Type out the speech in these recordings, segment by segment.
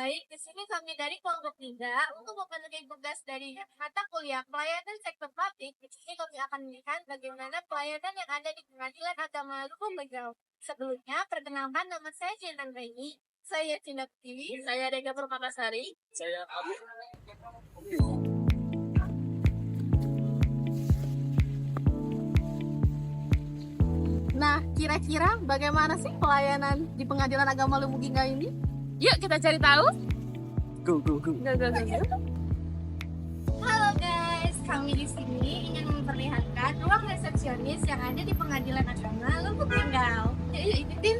Baik, di sini kami dari kelompok 3 untuk memenuhi tugas dari mata kuliah pelayanan sektor publik. Di sini kami akan melihat bagaimana pelayanan yang ada di Pengadilan Agama Luhur Legau. Sebelumnya, perkenalkan nama saya Jintan Reni. Saya Cinta Tiwi. Saya Rega Permatasari. Saya Abu. Nah, kira-kira bagaimana sih pelayanan di Pengadilan Agama Lumugingga ini? Yuk kita cari tahu. Go. Halo guys, kami di sini ingin memperlihatkan ruang resepsionis yang ada di Pengadilan Agama Luhur Legau. Yuk ikutin.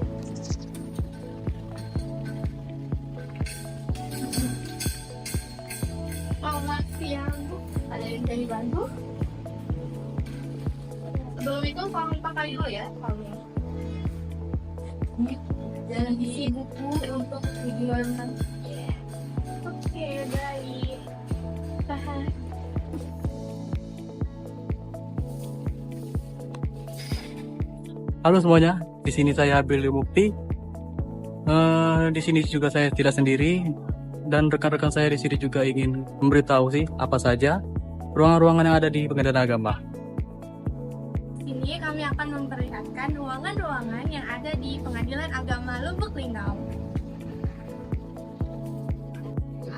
Selamat siang, ada yang dari Bandung? Sebelum itu kami pakai dulu ya, kami. Jangan isi buku untuk tujuan. Oke, baik. Tahan. Halo semuanya, di sini saya Billy Mukti. Di sini juga saya tidak sendiri dan rekan-rekan saya di sini juga ingin memberitahu sih apa saja ruangan-ruangan yang ada di Pengadilan Agama. Di sini kami akan memperlihatkan ruangan-ruangan yang ada di Pengadilan Agama Lubuk Linggau.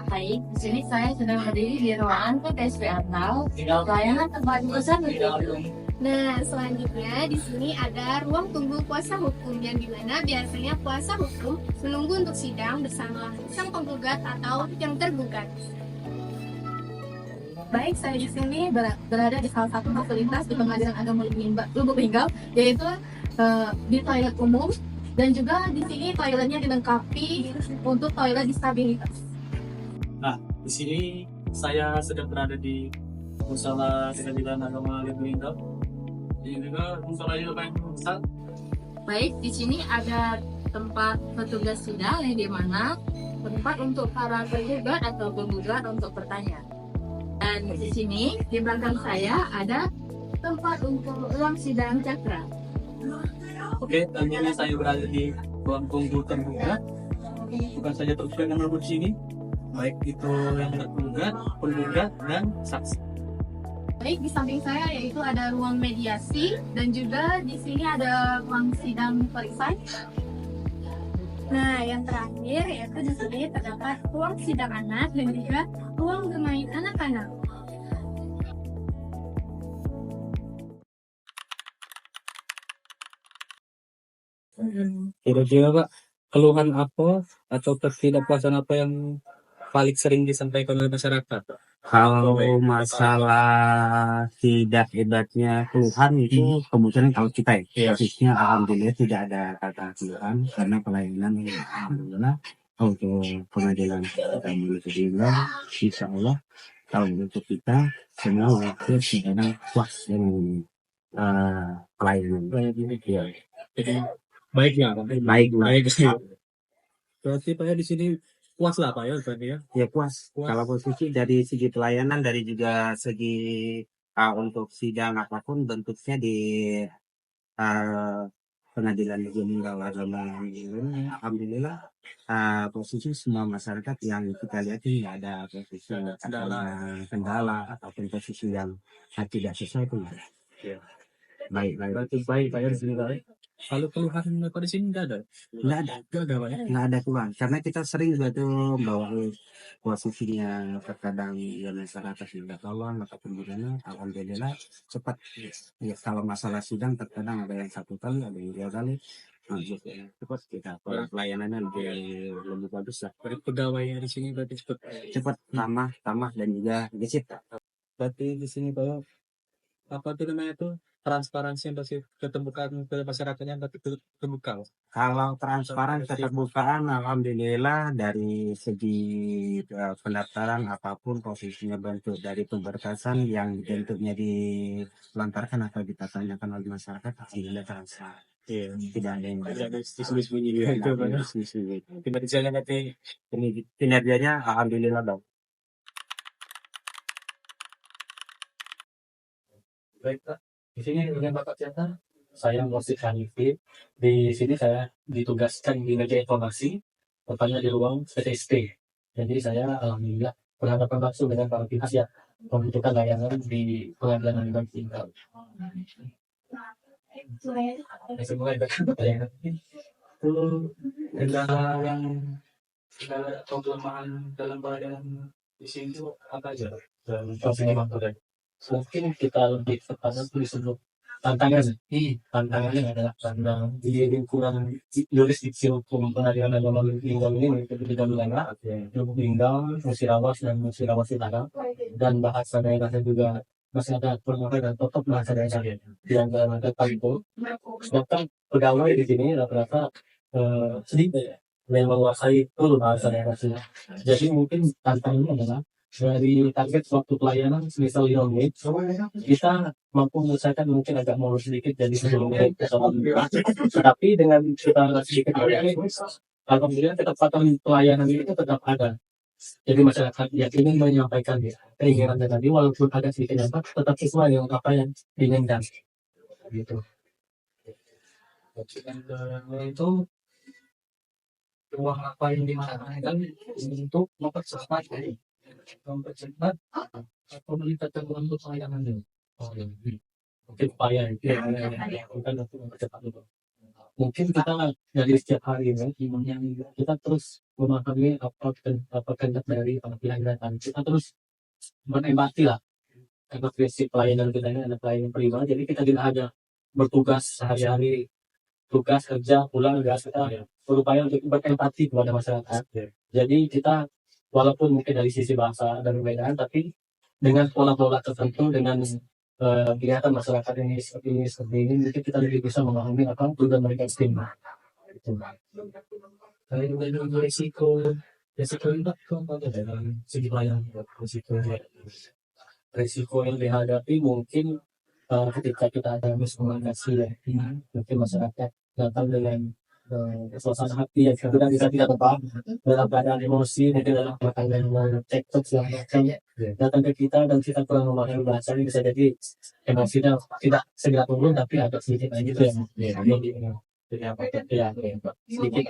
Baik, di sini saya sedang berdiri di ruangan PTSP Atal, pelayanan tempat urusan hukum. Nah, selanjutnya di sini ada ruang tunggu kuasa hukum yang dimana biasanya kuasa hukum menunggu untuk sidang bersama sang penggugat atau yang tergugat. Baik, saya di sini berada di salah satu fasilitas di Pengadilan Agama Lubuk Linggau, yaitu di toilet umum, dan juga di sini toiletnya dilengkapi untuk toilet disabilitas. Nah, di sini saya sedang berada di Musala Pengadilan Agama Lubuk Linggau. Ini juga musolanya lumayan besar. Baik, di sini ada tempat petugas sidang yang dimana tempat untuk para tergugat atau penggugat untuk bertanya. Dan di sini di belakang saya ada tempat untuk ruang sidang cakra. Oke, dan ini saya berada di ruang tunggu tergugat. Bukan saja tergugat yang berada di sini, baik itu yang tergugat, penggugat, dan saksi. Baik, di samping saya yaitu ada ruang mediasi dan juga di sini ada ruang sidang perisai. Nah, yang terakhir yaitu di sini terdapat ruang sidang anak dan juga ruang bermain anak-anak. Kira-kira Pak, keluhan apa atau ketidakpuasan apa yang paling sering disampaikan oleh masyarakat? Kalau masalah tidak hebatnya keluhan itu kemungkinan kalau kita basisnya alhamdulillah tidak ada kata keluhan karena pelayanan alhamdulillah untuk Pengadilan Agama Lubuk Linggau insya Allah kalau untuk kita semua waktu sedang puas dengan pelayanan. Ya. Jadi baiknya, Baik. berarti Pak ya di sini puas lah Pak ya berarti ya. Ya puas. Kalau posisi dari segi pelayanan, dari juga segi untuk sidang apapun bentuknya di Pengadilan Negeri Linggau Agama ini, alhamdulillah posisi semua masyarakat yang kita lihat ini nggak ada posisi kendala ataupun posisi yang tidak sesuai pun. Ya. Baik. Berarti baik Pak ya di sini Pak. Kalau keluhan apa di sini nggak ada? Nggak ada Pak ya. Nggak ada keluhan karena kita sering juga tuh bahwa posisinya terkadang ya masyarakat tidak tolong ataupun gimana alhamdulillah cepat ya kalau masalah sidang terkadang ada yang 1 kali ada yang 2 kali cepat kita pelayanannya lebih bagus lah. Berarti pegawainya di sini berarti cepat tamah dan juga gesit. Berarti di sini Pak apa tuh namanya tuh transparansi yang pasti keterbukaan ke masyarakatnya terbuka. Kalau transparan keterbukaan alhamdulillah dari segi pendaftaran apapun posisinya bentuk dari pemberkasan yang bentuknya dilontarkan atau ditanyakan oleh masyarakat alhamdulillah transparan. Iya. Tidak ada yang disembunyi itu Pak. Kinerjanya nanti kinerjanya alhamdulillah dong. Baik Pak. Di sini dengan Bapak siapa? Saya Mosi Hanifi. Di sini saya ditugaskan di meja informasi, tepatnya di ruang PTSP. Jadi saya alhamdulillah berhadapan langsung dengan para pihak yang membutuhkan layanan di pengadilan agama tinggal. Semua itu layanan itu kendala yang kendala atau kelemahan dalam pelayanan di sini itu apa aja? Dan mungkin kita lebih tekankan di seluruh tantangan. Tantangannya adalah karena di lingkungan jurisdiksi hukum pengadilan agama tinggal ini ketika wilayah Lubuk Linggau, Musirawas dan Musirawas Utara, dan bahasa daerahnya juga masih ada permohonan dan tetap bahasa daerah yang ada itu. Sedangkan pegawai di sini rata-rata sedikit yang menguasai itu bahasa daerah sini. Jadi mungkin tantangannya adalah dari target waktu pelayanan semisal 5 menit, kita mampu menyelesaikan mungkin agak molor sedikit jadi 10 menit. Tetapi dengan kita sedikit alhamdulillah ketepatan pelayanan itu tetap ada. Jadi masyarakat yang ingin menyampaikan keinginannya tadi walaupun agak sedikit nampak tetap sesuai dengan apa yang diinginkan. Gitu. Itu ruang apa yang dimaksudkan untuk mempercepat atau meningkatkan untuk pelayanan dulu. Mungkin upaya bukan untuk mempercepat dulu. Mungkin kita dari setiap hari kita terus memahami apa kehendak dari para pihak datang. Kita terus berempati lah. Karena prinsip pelayanan kita ini ada pelayanan prima, jadi kita tidak hanya bertugas sehari-hari, tugas kerja pulang kita berupaya untuk berempati kepada masyarakat. Jadi kita walaupun mungkin dari sisi bahasa dan perbedaan, tapi dengan pola-pola tertentu, dengan kelihatan masyarakat ini seperti ini, mungkin kita lebih bisa memahami apa tujuan mereka istimewa. Kalau juga dengan risiko itu apa dalam segi pelayanan risiko yang dihadapi mungkin ketika kita ada miskomunikasi mungkin masyarakat datang dengan suasana hati yang tidak tepat dalam keadaan emosi mungkin dalam keadaan cekcok segala macam datang ke kita dan kita kurang memahami bahasa ini bisa jadi emosinya tidak segera turun tapi agak sedikit aja gitu ya jadi apa ya sedikit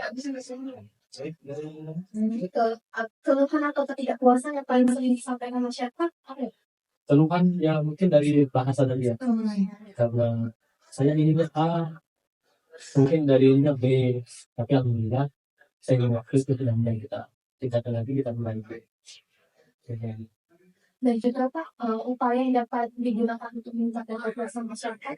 Keluhan atau ketidakpuasan yang paling sering disampaikan masyarakat apa ya? keluhan ya mungkin dari bahasa tadi ya karena saya ini mungkin dari ini B tapi alhamdulillah saya ingin waktu itu sudah mulai kita tingkatkan lagi kita mulai Dan juga Pak, upaya yang dapat digunakan untuk meningkatkan kepuasan masyarakat.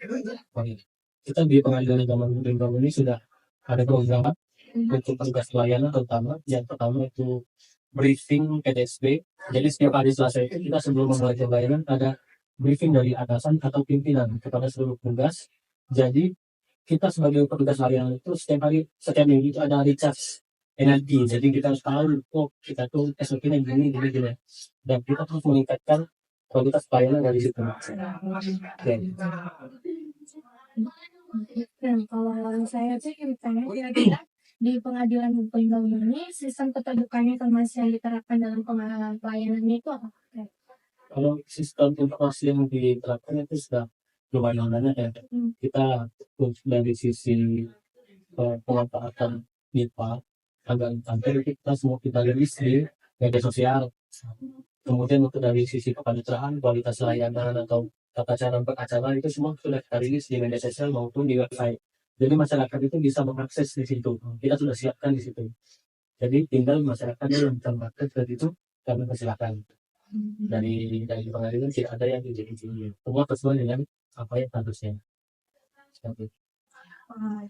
Kita di pengadilan agama Lingkungan ini sudah ada program untuk tugas pelayanan terutama yang pertama itu briefing PTSB. Jadi setiap hari Selasa itu kita sebelum memulai pelayanan ada briefing dari atasan atau pimpinan kepada seluruh tugas. Jadi kita sebagai petugas layanan itu setiap minggu itu ada recharge energi. Jadi kita harus tahu kita tuh SOP-nya gini. Dan kita terus meningkatkan kualitas pelayanan dari situ. Dan kalau saya sih tanya kira-kira di pengadilan hukum ini sistem keterbukaan informasi yang diterapkan dalam pelayanan itu apa? Kalau sistem informasi yang diterapkan itu sudah lumayan banyak ya. Kita dari sisi pemanfaatan MIPA agak hampir kita semua kita rilis di media sosial. Kemudian untuk dari sisi kepaniteraan, kualitas layanan atau tata cara beracara itu semua sudah kita rilis di media sosial maupun di website. Jadi masyarakat itu bisa mengakses di situ. Kita sudah siapkan di situ. Jadi tinggal masyarakat yang bisa mengakses dari itu kami persilakan. Dari pengadilan tidak ada yang jadi semua sesuai dengan apa yang harusnya.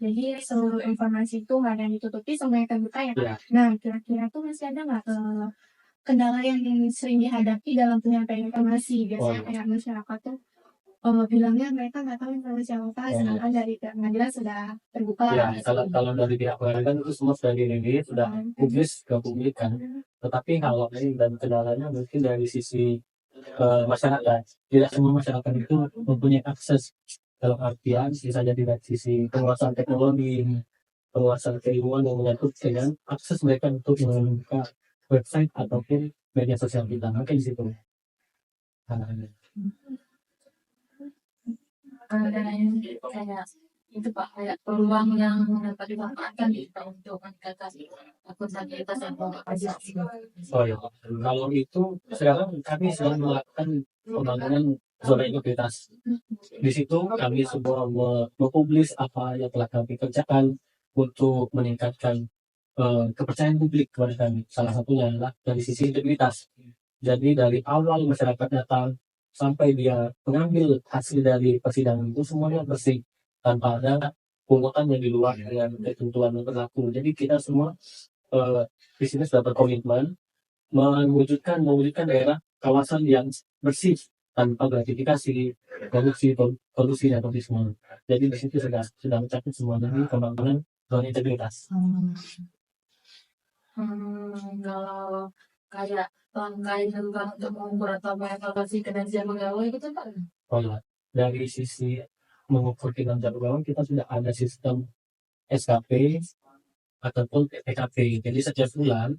Jadi seluruh informasi itu nggak ada yang ditutupi, semuanya terbuka ya. Ya. Nah, kira-kira tuh masih ada nggak kendala yang sering dihadapi dalam penyampaian informasi? Biasanya pihak masyarakat tuh bilangnya mereka nggak tahu informasi apa, sedangkan dari pengadilan sudah terbuka. Ya, kalau dari pihak pengadilan itu semua sudah dirilis, sudah publis ke publik kan. Tetapi kalau ini dan kendalanya mungkin dari sisi masyarakat, tidak semua masyarakat itu mempunyai akses dalam artian bisa jadi dari sisi penguasaan teknologi, penguasaan keilmuan yang menyangkut dengan akses mereka untuk membuka website ataupun media sosial kita. Mungkin di situ. Dan kayak itu Pak kayak peluang yang dapat dimanfaatkan gitu Pak untuk meningkatkan akuntabilitas dan pajak. Oh ya, kalau itu sekarang kami sedang melakukan pembangunan zona integritas. Di situ kami semua mempublis apa yang telah kami kerjakan untuk meningkatkan kepercayaan publik kepada kami. Salah satunya adalah dari sisi integritas. Jadi dari awal masyarakat datang sampai dia mengambil hasil dari persidangan itu semuanya bersih tanpa ada pungutan yang di luar dengan ketentuan yang berlaku. Jadi kita semua di sini sudah berkomitmen mewujudkan daerah kawasan yang bersih tanpa gratifikasi, korupsi dan terorisme. Jadi di situ sudah mencakup semua dari pembangunan zona integritas. Kalau kayak langkah untuk mengukur atau mengevaluasi kinerja pegawai itu Pak. Oh ya, dari sisi mengukur kinerja pegawai kita sudah ada sistem SKP ataupun PKP. Jadi setiap bulan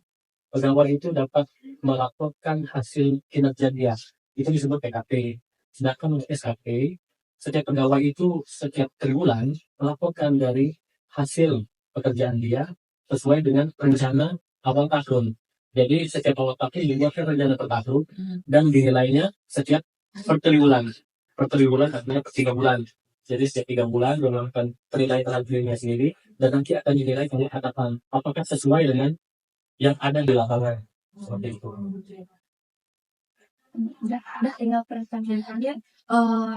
pegawai itu dapat melaporkan hasil kinerja dia. Itu disebut PKP. Sedangkan untuk SKP, setiap pegawai itu setiap triwulan melaporkan dari hasil pekerjaan dia sesuai dengan rencana awal tahun. Jadi setiap awal tahun dibuatkan rencana per tahun dan dinilainya setiap per triwulan. Per triwulan artinya per 3 bulan. Jadi setiap 3 bulan melakukan penilaian terhadap dirinya sendiri dan nanti akan dinilai penghadapan apakah sesuai dengan yang ada di lapangan. Seperti itu. Udah tinggal pertanyaan terakhir.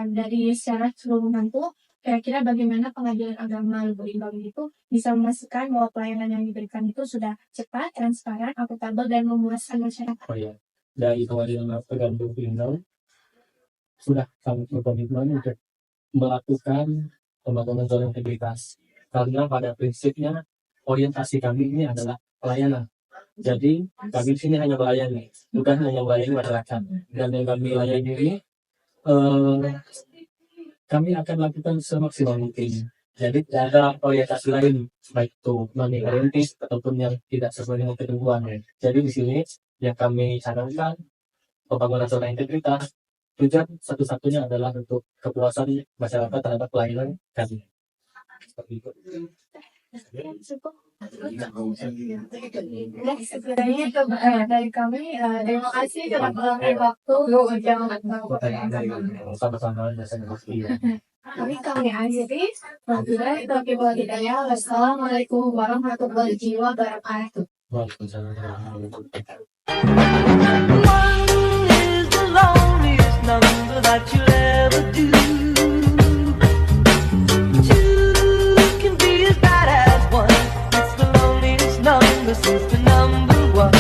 Dari secara keseluruhan tuh kira-kira bagaimana pengadilan agama Lubuk itu bisa memastikan bahwa pelayanan yang diberikan itu sudah cepat, transparan, akuntabel, dan memuaskan masyarakat? Oh ya, dari pengadilan agama Lubuk sudah sangat berkomitmen untuk melakukan pembangunan zona integritas. Karena pada prinsipnya orientasi kami ini adalah pelayanan. Jadi kami di sini hanya melayani, bukan hanya melayani masyarakat. Dan yang kami layani ini kami akan lakukan semaksimal mungkin. Jadi tidak ada orientasi lain, baik itu money oriented ataupun yang tidak sesuai dengan ketentuan. Jadi di sini yang kami sarankan pembangunan zona integritas tujuan satu-satunya adalah untuk kepuasan masyarakat terhadap pelayanan kami. Seperti itu. Sebenarnya itu dari kami. Terima kasih telah meluangkan waktu untuk Sama-sama saya pasti. kami akhiri. Wassalamualaikum warahmatullahi wabarakatuh. Waalaikumsalam warahmatullahi wabarakatuh. One is the loneliest number that you'll ever do. Two can be as bad as one. It's the loneliest number since the number one.